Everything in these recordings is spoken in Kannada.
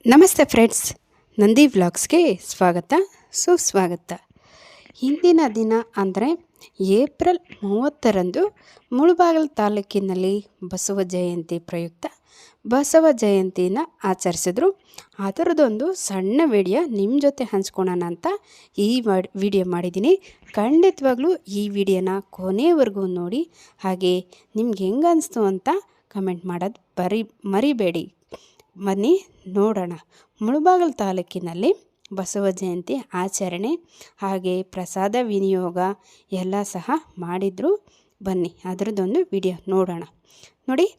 ನಮಸ್ತೆ ಫ್ರೆಂಡ್ಸ್, ನಂದಿ ವ್ಲಾಗ್ಸ್ಗೆ ಸ್ವಾಗತ ಸುಸ್ವಾಗತ. ಇಂದಿನ ದಿನ ಅಂದರೆ ಏಪ್ರಿಲ್ 30ರಂದು ಮುಳಬಾಗಿಲು ತಾಲೂಕಿನಲ್ಲಿ ಬಸವ ಜಯಂತಿ ಪ್ರಯುಕ್ತ ಬಸವ ಜಯಂತಿನ ಆಚರಿಸಿದ್ರು. ಅದರದೊಂದು ಸಣ್ಣ ವಿಡಿಯೋ ನಿಮ್ಮ ಜೊತೆ ಹಂಚ್ಕೊಳ್ಳೋಣ ಅಂತ ಈ ವಿಡಿಯೋ ಮಾಡಿದ್ದೀನಿ. ಖಂಡಿತವಾಗ್ಲೂ ಈ ವಿಡಿಯೋನ ಕೊನೆವರೆಗೂ ನೋಡಿ, ಹಾಗೆ ನಿಮ್ಗೆ ಹೆಂಗೆ ಅನಿಸ್ತು ಅಂತ ಕಮೆಂಟ್ ಮಾಡೋದು ಮರಿಬೇಡಿ. ಬನ್ನಿ ನೋಡೋಣ. ಮುಳಬಾಗಿಲು ತಾಲೂಕಿನಲ್ಲಿ ಬಸವ ಜಯಂತಿ ಆಚರಣೆ ಹಾಗೆ ಪ್ರಸಾದ ವಿನಿಯೋಗ ಎಲ್ಲ ಸಹ ಮಾಡಿದರು. ಬನ್ನಿ ಅದರದ್ದೊಂದು ವಿಡಿಯೋ ನೋಡೋಣ. ನೋಡಿ,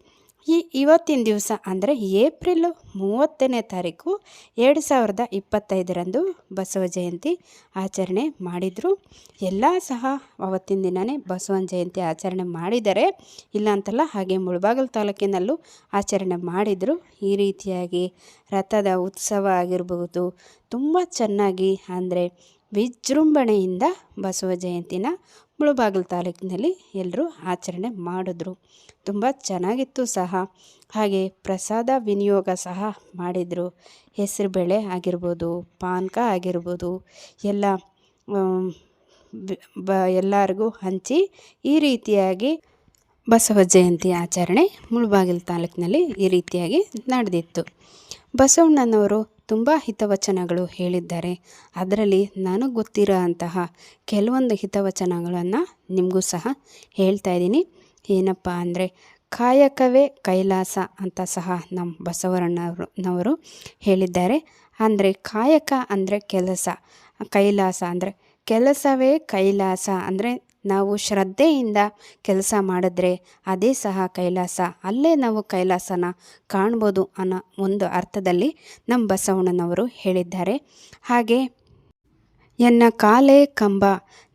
ಇವತ್ತಿನ ದಿವಸ ಅಂದರೆ ಏಪ್ರಿಲ್ 30ನೇ ತಾರೀಕು 2025ರಂದು ಬಸವ ಜಯಂತಿ ಆಚರಣೆ ಮಾಡಿದರು. ಎಲ್ಲ ಸಹ ಅವತ್ತಿನ ದಿನವೇ ಬಸವನ ಜಯಂತಿ ಆಚರಣೆ ಮಾಡಿದ್ದಾರೆ, ಇಲ್ಲ ಅಂತಲ್ಲ. ಹಾಗೆ ಮುಳಬಾಗಿಲು ತಾಲೂಕಿನಲ್ಲೂ ಆಚರಣೆ ಮಾಡಿದರು. ಈ ರೀತಿಯಾಗಿ ರಥದ ಉತ್ಸವ ಆಗಿರ್ಬೋದು, ತುಂಬ ಚೆನ್ನಾಗಿ ಅಂದರೆ ವಿಜೃಂಭಣೆಯಿಂದ ಬಸವ ಜಯಂತಿನ ಮುಳಬಾಗಿಲು ತಾಲೂಕಿನಲ್ಲಿ ಎಲ್ಲರೂ ಆಚರಣೆ ಮಾಡಿದ್ರು. ತುಂಬ ಚೆನ್ನಾಗಿತ್ತು ಸಹ. ಹಾಗೆ ಪ್ರಸಾದ ವಿನಿಯೋಗ ಸಹ ಮಾಡಿದರು. ಹೆಸರುಬೇಳೆ ಆಗಿರ್ಬೋದು, ಪಾನಕ ಆಗಿರ್ಬೋದು, ಎಲ್ಲ ಎಲ್ಲರಿಗೂ ಹಂಚಿ ಈ ರೀತಿಯಾಗಿ ಬಸವ ಜಯಂತಿ ಆಚರಣೆ ಮುಳಬಾಗಿಲು ತಾಲೂಕಿನಲ್ಲಿ ಈ ರೀತಿಯಾಗಿ ನಡೆದಿತ್ತು. ಬಸವಣ್ಣನವರು ತುಂಬ ಹಿತವಚನಗಳು ಹೇಳಿದ್ದಾರೆ. ಅದರಲ್ಲಿ ನನಗೆ ಗೊತ್ತಿರೋ ಅಂತಹ ಕೆಲವೊಂದು ಹಿತವಚನಗಳನ್ನು ನಿಮಗೂ ಸಹ ಹೇಳ್ತಾ ಇದ್ದೀನಿ. ಏನಪ್ಪ ಅಂದರೆ, ಕಾಯಕವೇ ಕೈಲಾಸ ಅಂತ ಸಹ ನಮ್ಮ ಬಸವಣ್ಣನವರು ಹೇಳಿದ್ದಾರೆ. ಅಂದರೆ ಕಾಯಕ ಅಂದರೆ ಕೆಲಸ, ಕೈಲಾಸ ಅಂದರೆ ಕೆಲಸವೇ ಕೈಲಾಸ ಅಂದರೆ ನಾವು ಶ್ರದ್ಧೆಯಿಂದ ಕೆಲಸ ಮಾಡಿದ್ರೆ ಅದೇ ಸಹ ಕೈಲಾಸ, ಅಲ್ಲೇ ನಾವು ಕೈಲಾಸನ ಕಾಣ್ಬೋದು ಅನ್ನೋ ಒಂದು ಅರ್ಥದಲ್ಲಿ ನಮ್ಮ ಬಸವಣ್ಣನವರು ಹೇಳಿದ್ದಾರೆ. ಹಾಗೆ ಎನ್ನ ಕಾಲೇ ಕಂಬ,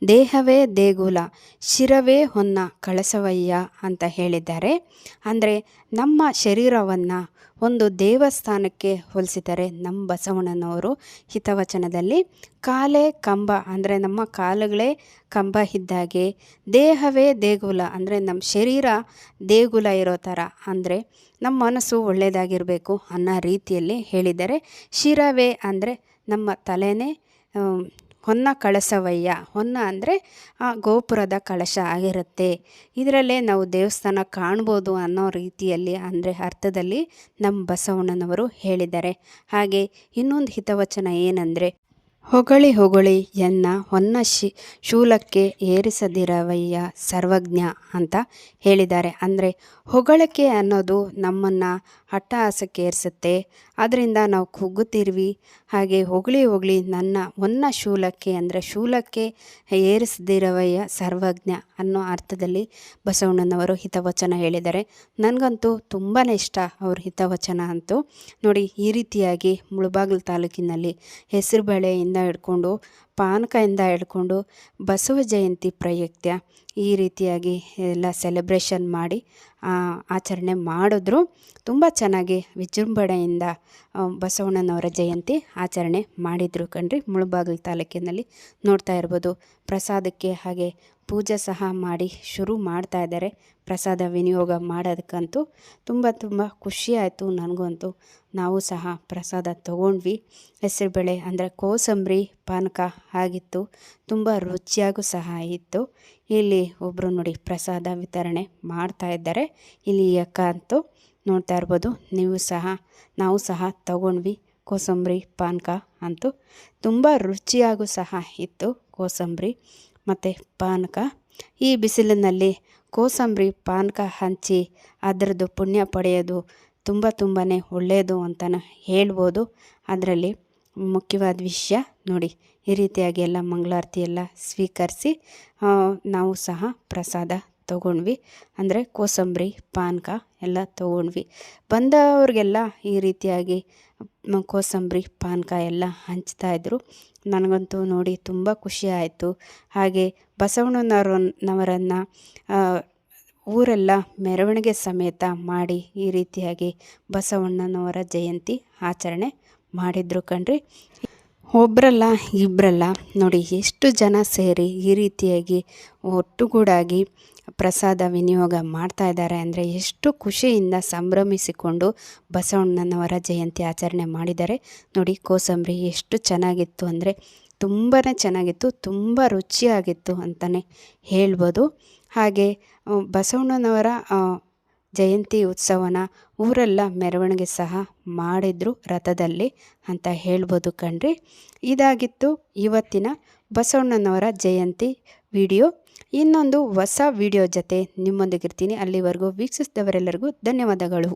ದೇಹವೇ ದೇಗುಲ, ಶಿರವೇ ಹೊನ್ನ ಕಳಸವಯ್ಯ ಅಂತ ಹೇಳಿದ್ದಾರೆ. ಅಂದರೆ ನಮ್ಮ ಶರೀರವನ್ನು ಒಂದು ದೇವಸ್ಥಾನಕ್ಕೆ ಹೋಲಿಸಿದ್ದಾರೆ ನಮ್ಮ ಬಸವಣ್ಣನವರು ಹಿತವಚನದಲ್ಲಿ. ಕಾಲೇ ಕಂಬ ಅಂದರೆ ನಮ್ಮ ಕಾಲುಗಳೇ ಕಂಬ ಇದ್ದಾಗೆ, ದೇಹವೇ ದೇಗುಲ ಅಂದರೆ ನಮ್ಮ ಶರೀರ ದೇಗುಲ ಇರೋ ಥರ, ಅಂದರೆ ನಮ್ಮ ಮನಸ್ಸು ಒಳ್ಳೆಯದಾಗಿರಬೇಕು ಅನ್ನೋ ರೀತಿಯಲ್ಲಿ ಹೇಳಿದ್ದಾರೆ. ಶಿರವೇ ಅಂದರೆ ನಮ್ಮ ತಲೆನೇ ಹೊನ್ನ ಕಳಸವಯ್ಯ, ಹೊನ್ನ ಅಂದರೆ ಆ ಗೋಪುರದ ಕಳಶ ಆಗಿರುತ್ತೆ. ಇದರಲ್ಲೇ ನಾವು ದೇವಸ್ಥಾನ ಕಾಣ್ಬೋದು ಅನ್ನೋ ರೀತಿಯಲ್ಲಿ ಅಂದರೆ ಅರ್ಥದಲ್ಲಿ ನಮ್ಮ ಬಸವಣ್ಣನವರು ಹೇಳಿದ್ದಾರೆ. ಹಾಗೆ ಇನ್ನೊಂದು ಹಿತವಚನ ಏನಂದರೆ, ಹೊಗಳಿ ಹೊಗಳಿ ಎನ್ನ ಹೊನ್ನ ಶೂಲಕ್ಕೆ ಏರಿಸದಿರವಯ್ಯ ಸರ್ವಜ್ಞ ಅಂತ ಹೇಳಿದ್ದಾರೆ. ಅಂದರೆ ಹೊಗಳಿಕೆ ಅನ್ನೋದು ನಮ್ಮನ್ನು ಅಟ್ಟಹಾಸಕ್ಕೆ ಏರಿಸುತ್ತೆ, ಅದರಿಂದ ನಾವು ಕುಗ್ಗುತ್ತಿರ್ವಿ. ಹಾಗೆ ಹೊಗಳಿ ಹೊಗಳಿ ನನ್ನ ಹೊನ್ನ ಶೂಲಕ್ಕೆ ಅಂದರೆ ಶೂಲಕ್ಕೆ ಏರಿಸದಿರವಯ್ಯ ಸರ್ವಜ್ಞ ಅನ್ನೋ ಅರ್ಥದಲ್ಲಿ ಬಸವಣ್ಣನವರು ಹಿತವಚನ ಹೇಳಿದ್ದಾರೆ. ನನಗಂತೂ ತುಂಬಾ ಇಷ್ಟ ಅವ್ರ ಹಿತವಚನ ಅಂತೂ. ನೋಡಿ, ಈ ರೀತಿಯಾಗಿ ಮುಳಬಾಗಿಲು ತಾಲೂಕಿನಲ್ಲಿ ಹೆಸರುಬೇಳೆಯಿಂದ ಹಿಡ್ಕೊಂಡು ಪಾನಕದಿಂದ ಹಿಡ್ಕೊಂಡು ಬಸವ ಜಯಂತಿ ಪ್ರಯುಕ್ತ ಈ ರೀತಿಯಾಗಿ ಎಲ್ಲ ಸೆಲೆಬ್ರೇಷನ್ ಮಾಡಿ ಆಚರಣೆ ಮಾಡಿದ್ರು. ತುಂಬ ಚೆನ್ನಾಗಿ ವಿಜೃಂಭಣೆಯಿಂದ ಬಸವಣ್ಣನವರ ಜಯಂತಿ ಆಚರಣೆ ಮಾಡಿದರು ಕಣ್ರಿ. ಮುಳಬಾಗಿಲು ತಾಲೂಕಿನಲ್ಲಿ ನೋಡ್ತಾ ಇರ್ಬೋದು. ಪ್ರಸಾದಕ್ಕೆ ಹಾಗೆ ಪೂಜೆ ಸಹ ಮಾಡಿ ಶುರು ಮಾಡ್ತಾ ಇದ್ದಾರೆ. ಪ್ರಸಾದ ವಿನಿಯೋಗ ಮಾಡೋದಕ್ಕಂತೂ ತುಂಬ ಖುಷಿ ಆಯಿತು ನನಗಂತೂ. ನಾವು ಸಹ ಪ್ರಸಾದ ತೊಗೊಂಡ್ವಿ. ಹೆಸರುಬೇಳೆ ಅಂದರೆ ಕೋಸಂಬರಿ ಪಾನಕ ಆಗಿತ್ತು, ತುಂಬ ರುಚಿಯಾಗೂ ಸಹ ಇತ್ತು. ಇಲ್ಲಿ ಒಬ್ಬರು ನೋಡಿ ಪ್ರಸಾದ ವಿತರಣೆ ಮಾಡ್ತಾ ಇದ್ದಾರೆ. ಇಲ್ಲಿ ಅಕ್ಕ ಅಂತೂ ನೋಡ್ತಾ ಇರ್ಬೋದು. ನಾವು ಸಹ ತೊಗೊಂಡ್ವಿ ಕೋಸಂಬರಿ ಪಾನಕ ಅಂತೂ. ತುಂಬ ರುಚಿಯಾಗೂ ಸಹ ಇತ್ತು ಕೋಸಂಬರಿ ಮತ್ತು ಪಾನಕ. ಈ ಬಿಸಿಲಿನಲ್ಲಿ ಕೋಸಂಬರಿ ಪಾನಕ ಹಂಚಿ ಅದರದ್ದು ಪುಣ್ಯ ಪಡೆಯೋದು ತುಂಬಾ ಒಳ್ಳೆಯದು ಅಂತಲೇ ಹೇಳ್ಬೋದು. ಅದರಲ್ಲಿ ಮುಖ್ಯವಾದ ವಿಷಯ ನೋಡಿ, ಈ ರೀತಿಯಾಗಿ ಎಲ್ಲ ಮಂಗಳಾರತಿ ಎಲ್ಲ ಸ್ವೀಕರಿಸಿ ನಾವು ಸಹ ಪ್ರಸಾದ ತೊಗೊಂಡ್ವಿ. ಅಂದರೆ ಕೋಸಂಬರಿ ಪಾನಕ ಎಲ್ಲ ತೊಗೊಂಡ್ವಿ. ಬಂದವ್ರಿಗೆಲ್ಲ ಈ ರೀತಿಯಾಗಿ ಕೋಸಂಬರಿ ಪಾನಕ ಎಲ್ಲ ಹಂಚ್ತಾಯಿದ್ರು. ನನಗಂತೂ ನೋಡಿ ತುಂಬ ಖುಷಿ ಆಯಿತು. ಹಾಗೆ ಬಸವಣ್ಣನವರನ್ನು ಊರೆಲ್ಲ ಮೆರವಣಿಗೆ ಸಮೇತ ಮಾಡಿ ಈ ರೀತಿಯಾಗಿ ಬಸವಣ್ಣನವರ ಜಯಂತಿ ಆಚರಣೆ ಮಾಡಿದ್ರು ಕಣ್ರಿ. ಒಬ್ಬರಲ್ಲ ಇಬ್ಬರಲ್ಲ ನೋಡಿ, ಎಷ್ಟು ಜನ ಸೇರಿ ಈ ರೀತಿಯಾಗಿ ಒಟ್ಟುಗೂಡಾಗಿ ಪ್ರಸಾದ ವಿನಿಯೋಗ ಮಾಡ್ತಾ ಇದ್ದಾರೆ ಅಂದರೆ ಎಷ್ಟು ಖುಷಿಯಿಂದ ಸಂಭ್ರಮಿಸಿಕೊಂಡು ಬಸವಣ್ಣನವರ ಜಯಂತಿ ಆಚರಣೆ ಮಾಡಿದ್ದಾರೆ. ನೋಡಿ ಕೋಸಂಬರಿ ಎಷ್ಟು ಚೆನ್ನಾಗಿತ್ತು ಅಂದರೆ ತುಂಬಾ ಚೆನ್ನಾಗಿತ್ತು, ತುಂಬ ರುಚಿಯಾಗಿತ್ತು ಅಂತಲೇ ಹೇಳ್ಬೋದು. ಹಾಗೆ ಬಸವಣ್ಣನವರ ಜಯಂತಿ ಉತ್ಸವನ ಊರೆಲ್ಲ ಮೆರವಣಿಗೆ ಸಹ ಮಾಡಿದ್ರು ರಥದಲ್ಲಿ ಅಂತ ಹೇಳ್ಬೋದು ಕಣ್ರಿ. ಇದಾಗಿತ್ತು ಇವತ್ತಿನ ಬಸವಣ್ಣನವರ ಜಯಂತಿ ವಿಡಿಯೋ. ಇನ್ನೊಂದು ಹೊಸ ವಿಡಿಯೋ ಜೊತೆ ನಿಮ್ಮೊಂದಿಗಿರ್ತೀನಿ. ಅಲ್ಲಿವರೆಗೂ ವೀಕ್ಷಿಸಿದವರೆಲ್ಲರಿಗೂ ಧನ್ಯವಾದಗಳು.